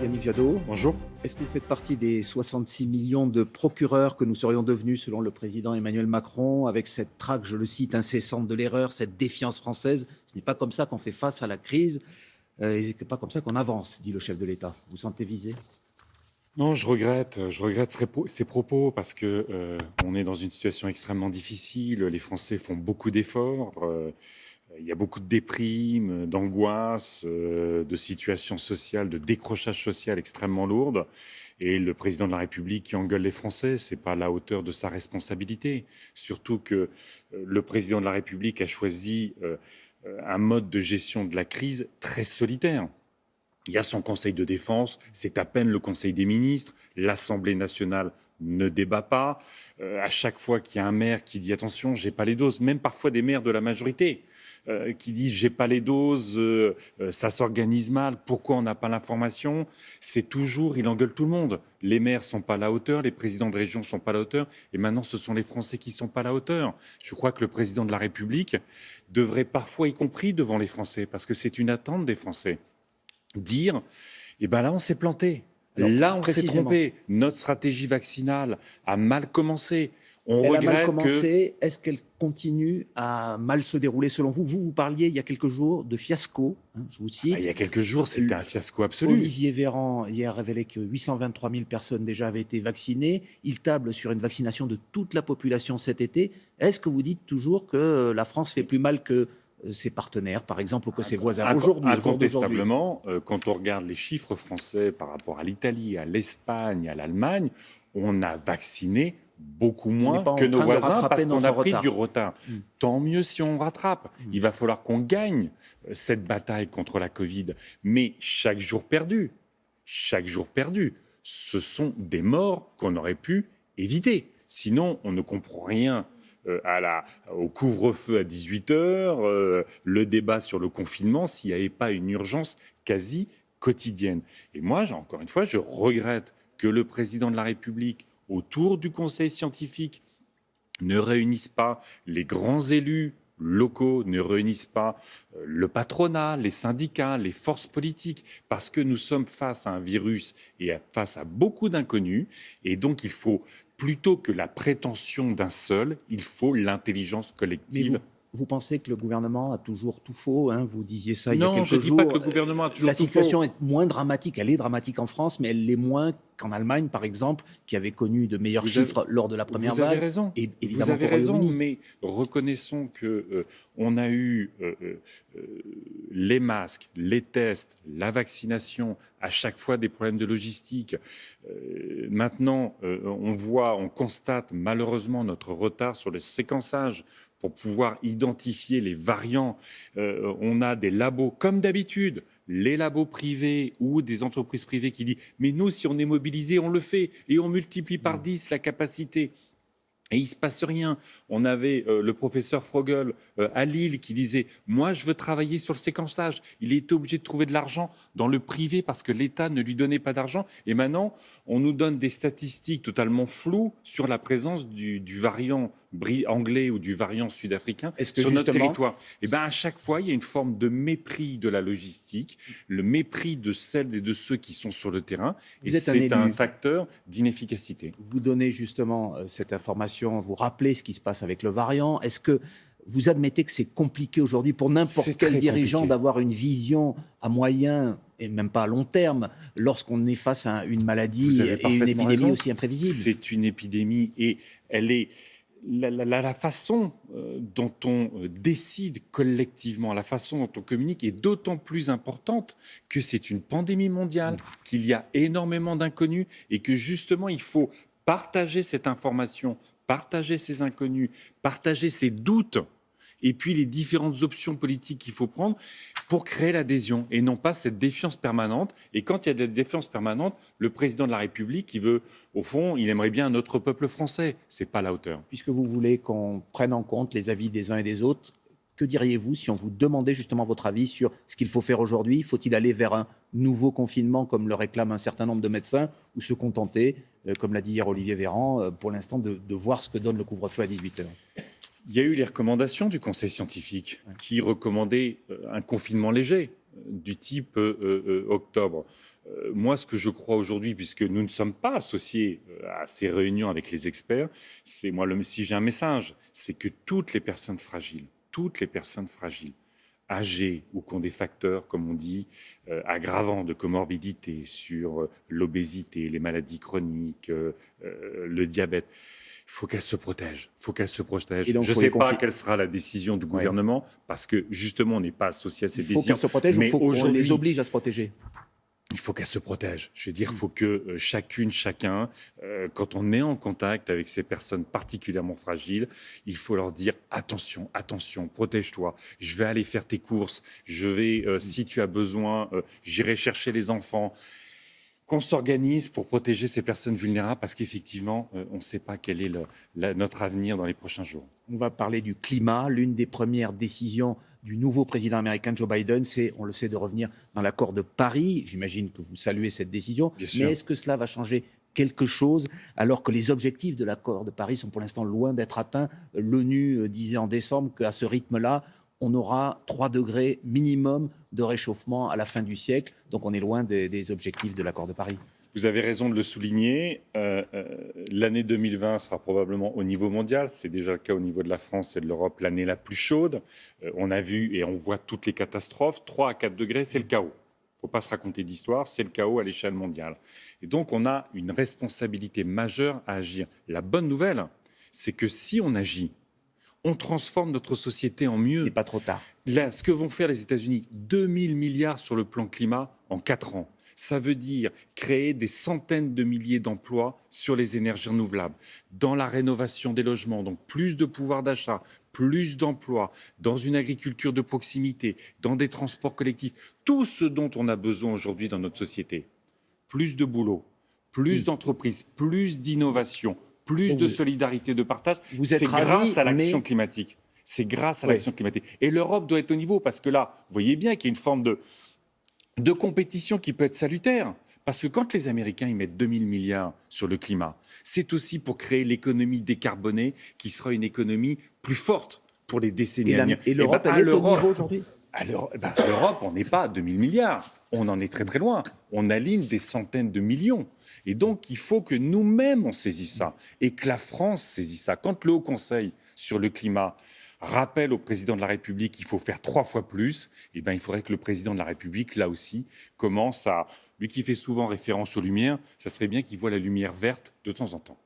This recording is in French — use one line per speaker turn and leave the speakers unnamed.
Yannick Jadot.
Bonjour.
Est-ce que vous faites partie des 66 millions de procureurs que nous serions devenus selon le président Emmanuel Macron, avec cette traque, je le cite, incessante de l'erreur, cette défiance française? Ce n'est pas comme ça qu'on fait face à la crise, et ce n'est pas comme ça qu'on avance, dit le chef de l'État. Vous vous sentez visé?
Non, je regrette ces propos parce que on est dans une situation extrêmement difficile. Les Français font beaucoup d'efforts. Il y a beaucoup de déprimes, d'angoisses, de situations sociales, de décrochage social extrêmement lourdes. Et le président de la République qui engueule les Français, c'est pas à la hauteur de sa responsabilité. Surtout que le président de la République a choisi un mode de gestion de la crise très solitaire. Il y a son conseil de défense, c'est à peine le conseil des ministres, l'Assemblée nationale ne débat pas. À chaque fois qu'il y a un maire qui dit « attention, j'ai pas les doses », même parfois des maires de la majorité qui disent « j'ai pas les doses, ça s'organise mal, pourquoi on n'a pas l'information ?» C'est toujours, il engueule tout le monde. Les maires sont pas à la hauteur, les présidents de région sont pas à la hauteur, et maintenant ce sont les Français qui sont pas à la hauteur. Je crois que le président de la République devrait parfois, y compris devant les Français, parce que c'est une attente des Français, dire, eh ben là, on s'est planté.
Alors,
là, on s'est trompé. Notre stratégie vaccinale a mal commencé.
Elle a mal commencé. Est-ce qu'elle continue à mal se dérouler selon vous? Vous parliez il y a quelques jours de fiasco, je vous cite.
Il y a quelques jours, c'était un fiasco absolu.
Olivier Véran hier a révélé que 823 000 personnes déjà avaient été vaccinées. Il table sur une vaccination de toute la population cet été. Est-ce que vous dites toujours que la France fait plus mal que ses partenaires, par exemple, ou que ses voisins aujourd'hui?
Incontestablement, quand on regarde les chiffres français par rapport à l'Italie, à l'Espagne, à l'Allemagne, on a vacciné beaucoup moins que nos voisins parce qu'on a pris du retard. Tant mieux si on rattrape. Il va falloir qu'on gagne cette bataille contre la Covid. Mais chaque jour perdu, ce sont des morts qu'on aurait pu éviter. Sinon, on ne comprend rien au couvre-feu à 18h, le débat sur le confinement, s'il n'y avait pas une urgence quasi quotidienne. Et moi, encore une fois, je regrette que le président de la République, autour du conseil scientifique, ne réunisse pas les grands élus locaux, ne réunissent pas le patronat, les syndicats, les forces politiques, parce que nous sommes face à un virus et face à beaucoup d'inconnus, et donc il faut, plutôt que la prétention d'un seul, il faut l'intelligence collective.
Vous pensez que le gouvernement a toujours tout faux, vous disiez ça il y a quelques jours.
Non, je ne dis pas que le gouvernement a toujours tout faux.
La situation est moins dramatique, elle est dramatique en France, mais elle l'est moins qu'en Allemagne, par exemple, qui avait connu de meilleurs chiffres lors de la première vague.
Vous avez raison,
et
vous avez raison, mais reconnaissons qu'on a eu les masques, les tests, la vaccination, à chaque fois des problèmes de logistique. Maintenant, on constate malheureusement notre retard sur le séquençage pour pouvoir identifier les variants. On a des labos, comme d'habitude, les labos privés ou des entreprises privées qui disent « mais nous, si on est mobilisé, on le fait et on multiplie par 10 la capacité ». Et il ne se passe rien. On avait le professeur Frogel à Lille qui disait « moi, je veux travailler sur le séquençage ». Il était obligé de trouver de l'argent dans le privé parce que l'État ne lui donnait pas d'argent. Et maintenant, on nous donne des statistiques totalement floues sur la présence du variant anglais ou du variant sud-africain sur notre territoire. Et bien, à chaque fois, il y a une forme de mépris de la logistique, le mépris de celles et de ceux qui sont sur le terrain. Et c'est un facteur d'inefficacité.
Vous donnez justement cette information, vous rappelez ce qui se passe avec le variant. Est-ce que vous admettez que c'est compliqué aujourd'hui pour n'importe quel dirigeant d'avoir une vision à moyen et même pas à long terme lorsqu'on est face à une maladie et une épidémie aussi imprévisible?
C'est une épidémie et elle est... La façon dont on décide collectivement, la façon dont on communique est d'autant plus importante que c'est une pandémie mondiale, qu'il y a énormément d'inconnus et que justement il faut partager cette information, partager ces inconnus, partager ces doutes et puis les différentes options politiques qu'il faut prendre pour créer l'adhésion et non pas cette défiance permanente. Et quand il y a de la défiance permanente, le président de la République, il veut, au fond, il aimerait bien notre peuple français. C'est pas à la hauteur.
Puisque vous voulez qu'on prenne en compte les avis des uns et des autres, que diriez-vous si on vous demandait justement votre avis sur ce qu'il faut faire aujourd'hui? Faut-il aller vers un nouveau confinement, comme le réclament un certain nombre de médecins, ou se contenter, comme l'a dit hier Olivier Véran, pour l'instant, de voir ce que donne le couvre-feu à 18h?
Il y a eu les recommandations du Conseil scientifique qui recommandaient un confinement léger du type octobre. Moi, ce que je crois aujourd'hui, puisque nous ne sommes pas associés à ces réunions avec les experts, c'est moi, si j'ai un message, c'est que toutes les personnes fragiles, âgés ou qui ont des facteurs, comme on dit, aggravants de comorbidité sur l'obésité, les maladies chroniques, le diabète, il faut qu'elles se protègent.
Et donc,
Je ne sais pas quelle sera la décision du gouvernement, parce que justement, on n'est pas associé à ces décisions.
Il faut qu'elles se protègent, mais il faut qu'on les oblige à se protéger.
Il faut qu'elle se protège. Je veux dire, il faut que chacun, quand on est en contact avec ces personnes particulièrement fragiles, il faut leur dire attention, protège-toi. Je vais aller faire tes courses. Si tu as besoin, j'irai chercher les enfants. Qu'on s'organise pour protéger ces personnes vulnérables parce qu'effectivement, on ne sait pas quel est notre avenir dans les prochains jours.
On va parler du climat. L'une des premières décisions du nouveau président américain Joe Biden, c'est, on le sait, de revenir dans l'accord de Paris. J'imagine que vous saluez cette décision. Mais est-ce que cela va changer quelque chose alors que les objectifs de l'accord de Paris sont pour l'instant loin d'être atteints? L'ONU disait en décembre qu'à ce rythme-là, on aura 3 degrés minimum de réchauffement à la fin du siècle. Donc on est loin des objectifs de l'accord de Paris.
Vous avez raison de le souligner. L'année 2020 sera probablement au niveau mondial. C'est déjà le cas au niveau de la France et de l'Europe, l'année la plus chaude. On a vu et on voit toutes les catastrophes. 3 à 4 degrés, c'est le chaos. Il ne faut pas se raconter d'histoire, c'est le chaos à l'échelle mondiale. Et donc on a une responsabilité majeure à agir. La bonne nouvelle, c'est que si on agit, on transforme notre société en mieux.
Et pas trop tard.
Là, ce que vont faire les États-Unis, 2000 milliards sur le plan climat en 4 ans. Ça veut dire créer des centaines de milliers d'emplois sur les énergies renouvelables, dans la rénovation des logements, donc plus de pouvoir d'achat, plus d'emplois, dans une agriculture de proximité, dans des transports collectifs, tout ce dont on a besoin aujourd'hui dans notre société. Plus de boulot, plus d'entreprises, plus d'innovation, plus de solidarité, de partage. C'est grâce à l'action climatique. C'est grâce à l'action climatique. Et l'Europe doit être au niveau, parce que là, vous voyez bien qu'il y a une forme de compétition qui peut être salutaire. Parce que quand les Américains ils mettent 2000 milliards sur le climat, c'est aussi pour créer l'économie décarbonée qui sera une économie plus forte pour les décennies à venir.
Et l'Europe, elle est au niveau aujourd'hui ?
L'Europe, on n'est pas à 2000 milliards. On en est très très loin. On aligne des centaines de millions. Et donc, il faut que nous-mêmes, on saisisse ça. Et que la France saisisse ça. Quand le Haut Conseil sur le climat rappelle au président de la République qu'il faut faire 3 fois plus, eh bien, il faudrait que le président de la République, là aussi, commence à... Lui qui fait souvent référence aux lumières, ça serait bien qu'il voit la lumière verte de temps en temps.